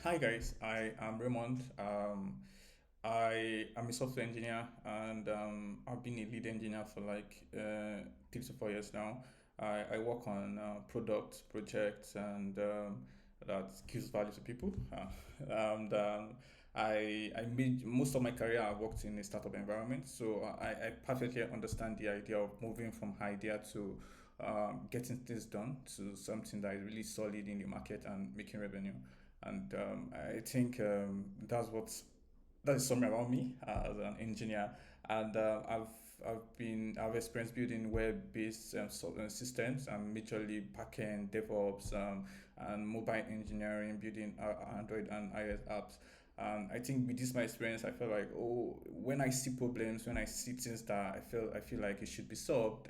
Hi guys, I am Raymond. I am a software engineer and I've been a lead engineer for like 3 to 4 years now. I work on product projects and that gives value to people. And I made most of my career. I worked in a startup environment, so I perfectly understand the idea of moving from idea to getting things done to something that is really solid in the market and making revenue. And I think that is something about me as an engineer. And I've experienced building web-based systems and majorly backend DevOps and mobile engineering, building Android and iOS apps. And I think with this my experience, I feel like, oh, when I see problems, when I see things that I feel like it should be solved,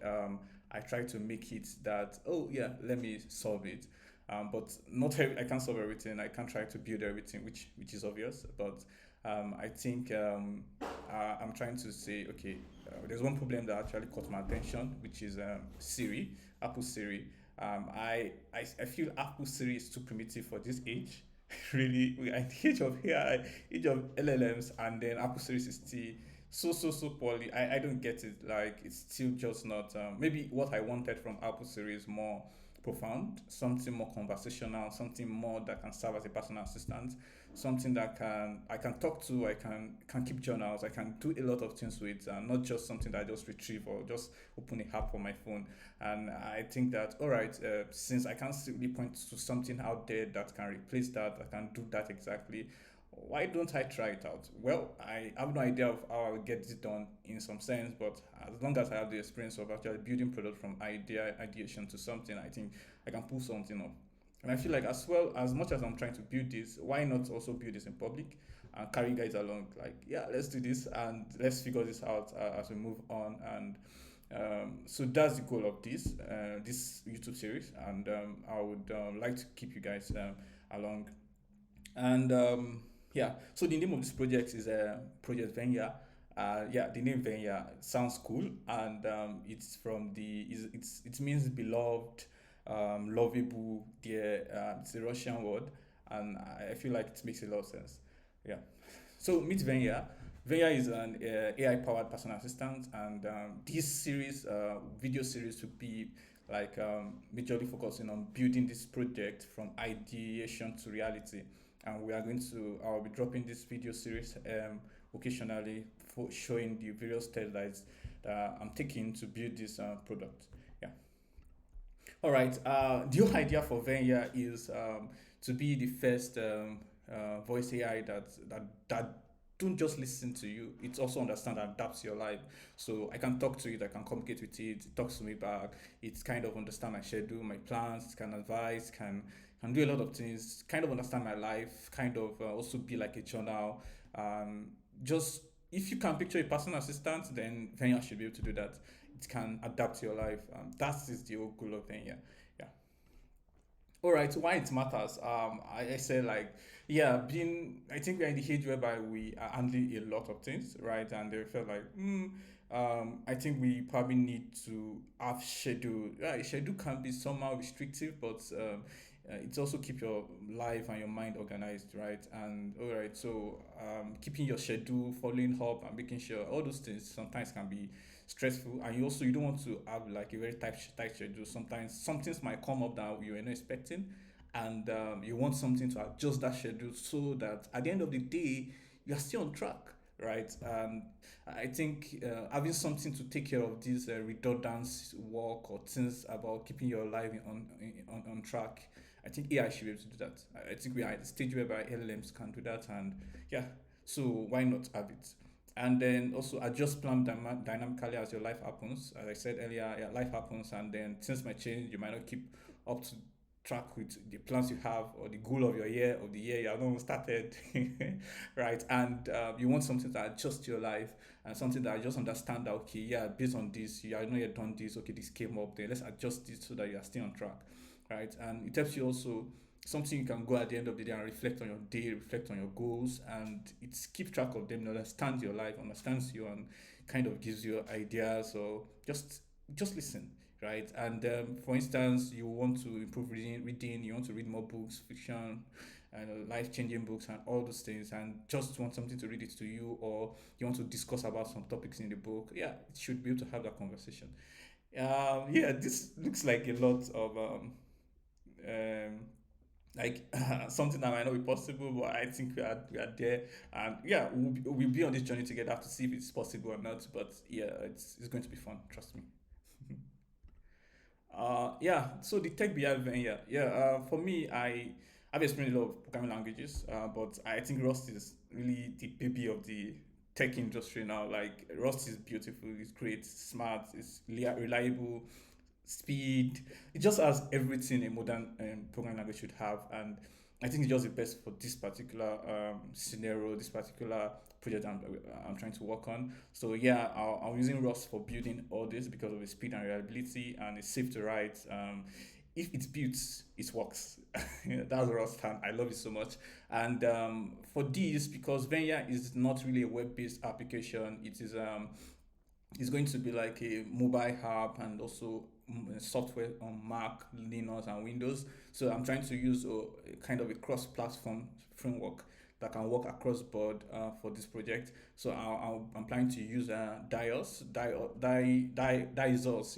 I try to make it that, oh yeah, let me solve it. But not I can't solve everything. I can't try to build everything, which is obvious. But I think I'm trying to say, okay, there's one problem that actually caught my attention, which is Siri, Apple Siri. I feel Apple Siri is too primitive for this age. Really, we are at the age of AI, age of LLMs, and then Apple Siri is still so poorly. I don't get it. Like it's still just not. Maybe what I wanted from Apple Siri is more profound, something more conversational, something more that can serve as a personal assistant, something that can I can talk to, I can keep journals, I can do a lot of things with, and not just something that I just retrieve or just open a app on my phone. And I think that all right, since I can't simply point to something out there that can replace that, that can do that exactly, why don't I try it out? Well, I have no idea of how I'll get it done in some sense, but as long as I have the experience of actually building product from ideation to something, I think I can pull something up. And I feel like as well as much as I'm trying to build this, why not also build this in public and carry you guys along? Like, yeah, let's do this and let's figure this out as we move on. And so that's the goal of this YouTube series, and I would like to keep you guys along and yeah, so the name of this project is Project Venya. Yeah, the name Venya sounds cool, and it means beloved, lovable. It's a Russian word, and I feel like it makes a lot of sense. Yeah. So meet Venya. Venya is an AI powered personal assistant, and this video series, will be like majorly focusing on building this project from ideation to reality. And we are going to I'll be dropping this video series occasionally for showing the various steps that I'm taking to build this product. Yeah. All right. The whole idea for Venya is to be the first voice AI that don't just listen to you. It also understands and adapts to your life. So I can talk to it. I can communicate with it. It talks to me back. It kind of understand my schedule, my plans. Can advise. Can do a lot of things. Kind of understand my life. Kind of also be like a journal. Just if you can picture a personal assistant, then Venya should be able to do that. It can adapt to your life. That is the whole goal of Venya. Yeah. All right, why it matters? I say like, yeah, being I think we're in the age whereby we are handling a lot of things, right? And they felt like, I think we probably need to have schedule. Right, schedule can be somehow restrictive, but it's also keep your life and your mind organized, right? And all right, so keeping your schedule, following up, and making sure all those things sometimes can be stressful, and you don't want to have like a very tight schedule. Sometimes some things might come up that you were not expecting, and you want something to adjust that schedule so that at the end of the day you are still on track, right? And I think having something to take care of this redundant work or things about keeping your life on track, I think AI should be able to do that. I think we are at the stage whereby LLMs can do that, and yeah, so why not have it? And then also adjust plan dynamically as your life happens. As I said earlier, yeah, life happens, and then things might change. You might not keep up to track with the plans you have or the goal of your year of the year you have not even started, right? And you want something that adjusts to your life and something that I just understand that okay, yeah, based on this, you have not yet done this. Okay, this came up there. Let's adjust this so that you are still on track, right? And it helps you also something you can go at the end of the day and reflect on your day, reflect on your goals, and it keeps track of them, understands your life, understands you, and kind of gives you ideas. So just listen, right? And for instance, you want to improve reading, you want to read more books, fiction, life-changing books and all those things, and just want something to read it to you, or you want to discuss about some topics in the book, yeah, it should be able to have that conversation. Yeah, this looks like a lot of um, like something that might not be possible, but I think we are there, and yeah, we'll be on this journey together to see if it's possible or not. But yeah, it's going to be fun. Trust me. Yeah, so the tech behind Venya. Yeah, for me, I've experienced a lot of programming languages, but I think Rust is really the baby of the tech industry now. Like Rust is beautiful, it's great, it's smart, it's reliable, speed. It just has everything a modern programming language should have, and I think it's just the best for this particular scenario, this particular project I'm trying to work on. So yeah, I'm using Rust for building all this because of the speed and reliability, and it's safe to write. If it builds, it works. That's Rust, and I love it so much. And for this, because Venya is not really a web-based application, it is it's going to be like a mobile app, and also software on Mac, Linux, and Windows. So I'm trying to use a kind of a cross-platform framework that can work across board for this project. So I'm planning to use Diazos.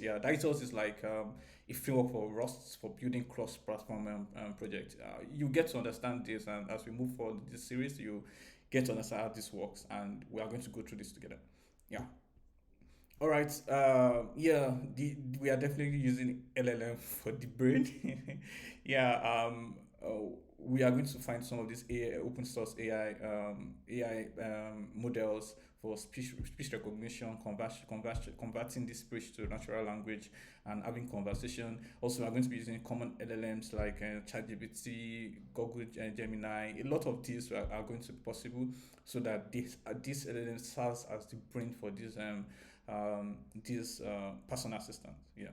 Yeah, Diazos is like a framework for Rust for building cross-platform project. You get to understand this, and as we move forward in this series, you get to understand how this works, and we are going to go through this together. Yeah. All right. Yeah, we are definitely using LLM for the brain. Yeah. We are going to find some of these open source AI models for speech recognition, converting this speech to natural language, and having conversation. Also, we are going to be using common LLMs like ChatGPT, Google Gemini. A lot of these are going to be possible, so that this LLM serves as the brain for this personal assistant. Yeah.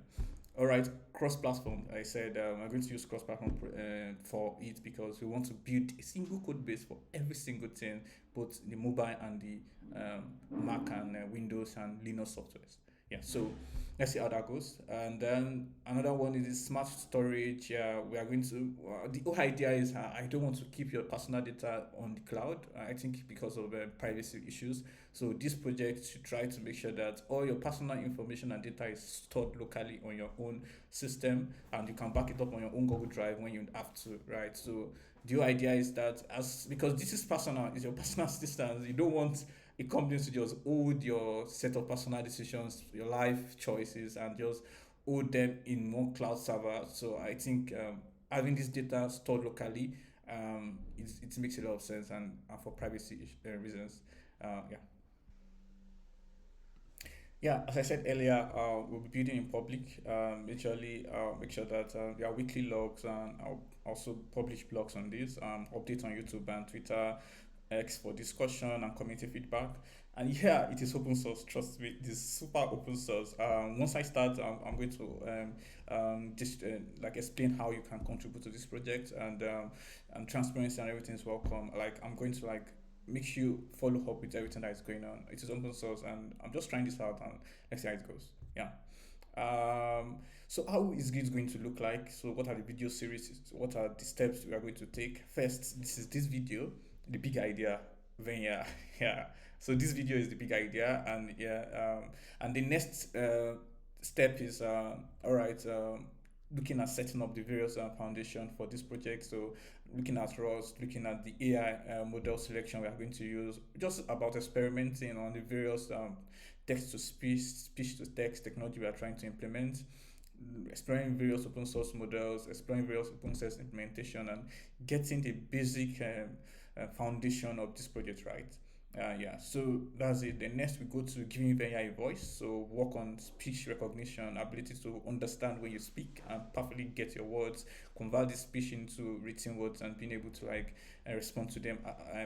All right, cross-platform. I said I'm going to use cross-platform for it because we want to build a single code base for every single thing, both the mobile and the Mac and Windows and Linux softwares. Yeah, so let's see how that goes. And then another one is the smart storage. We are going to. The whole idea is I don't want to keep your personal data on the cloud. I think because of privacy issues. So this project should try to make sure that all your personal information and data is stored locally on your own system, and you can back it up on your own Google Drive when you have to, right? So the whole idea is that, as because this is personal, it's your personal assistant, you don't want a company to just hold your set of personal decisions, your life choices, and just hold them in one cloud server. So I think having this data stored locally, it makes a lot of sense, and for privacy reasons. Yeah. Yeah, as I said earlier, we'll be building in public. Usually, make sure that there are weekly logs, and I'll also publish blogs on this, updates on YouTube and Twitter, X for discussion and community feedback. And yeah, it is open source. Trust me, it is super open source. Once I start, I'm going to just like explain how you can contribute to this project, and transparency and everything is welcome. Like I'm going to like make you follow up with everything that is going on. It is open source, and I'm just trying this out, and let's see how it goes. Yeah. So how is it going to look like? So what are the video series? What are the steps we are going to take? First, this is this video, the big idea. Then yeah, yeah. So this video is the big idea, and yeah, and the next step is all right. Looking at setting up the various foundation for this project. So looking at Rust, looking at the AI model selection we are going to use, just about experimenting on the various text to speech, speech to text technology we are trying to implement, exploring various open source models, exploring various open source implementation, and getting the basic foundation of this project right. Yeah, so that's it. Then next we go to giving AI a voice. So work on speech recognition, ability to understand when you speak and perfectly get your words, convert this speech into written words, and being able to like respond to them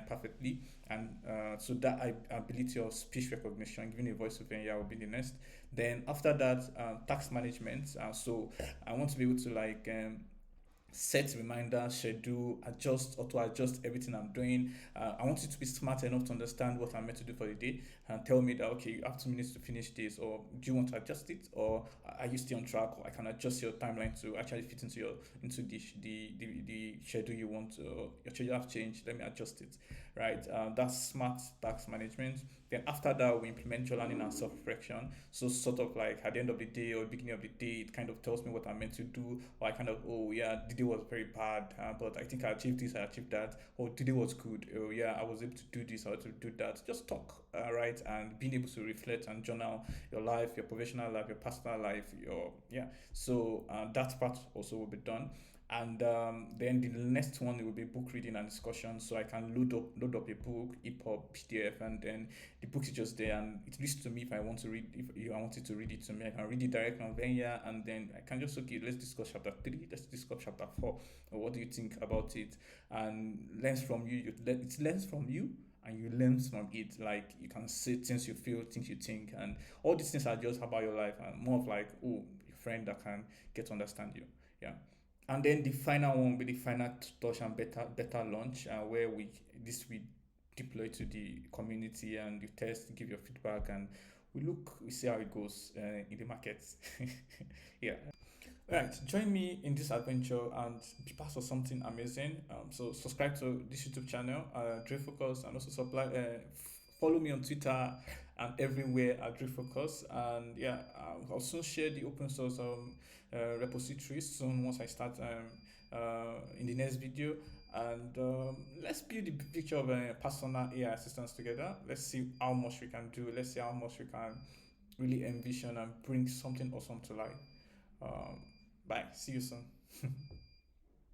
perfectly. And so that ability of speech recognition, giving a voice to AI will be the next. Then after that, task management. So I want to be able to like set reminders, schedule, adjust, auto adjust everything I'm doing. I want you to be smart enough to understand what I'm meant to do for the day and tell me that, okay, you have 2 minutes to finish this, or do you want to adjust it, or are you still on track, or I can adjust your timeline to actually fit into your into the schedule you want to, your schedule have changed, let me adjust it, right? That's smart task management. Then after that, we implement journaling and self-reflection. So sort of like at the end of the day or beginning of the day, it kind of tells me what I'm meant to do, or I kind of, oh yeah, the day was very bad, but I think I achieved this, I achieved that, or the day was good, oh yeah, I was able to do this, I was able to do that. Just talk, right, and being able to reflect and journal your life, your professional life, your personal life, your yeah. So that part also will be done. And then the next one will be book reading and discussion. So I can load up a book, EPUB, PDF, and then the book is just there, and it reads to me if I want to read. If you I wanted to read it to me, I can read it directly on Venya, and then I can just, okay, let's discuss chapter three, let's discuss chapter four. Or what do you think about it? And learns from you. It learns from you, and you learn from it. Like you can say things you feel, things you think, and all these things are just about your life, and more of like, oh, a friend that can get to understand you. Yeah. And then the final one will be the final touch and better launch, where we deploy to the community and you test, give your feedback, and we see how it goes in the market. Yeah. Right, join me in this adventure and be part of something amazing. So subscribe to this YouTube channel, Dre Focus, and also follow me on Twitter and everywhere at Dre Focus. And yeah, I'll soon share the open source repositories soon once I start in the next video. And let's build the picture of personal AI assistants together. Let's see how much we can do. Let's see how much we can really envision and bring something awesome to life. Um, Bye. See you soon.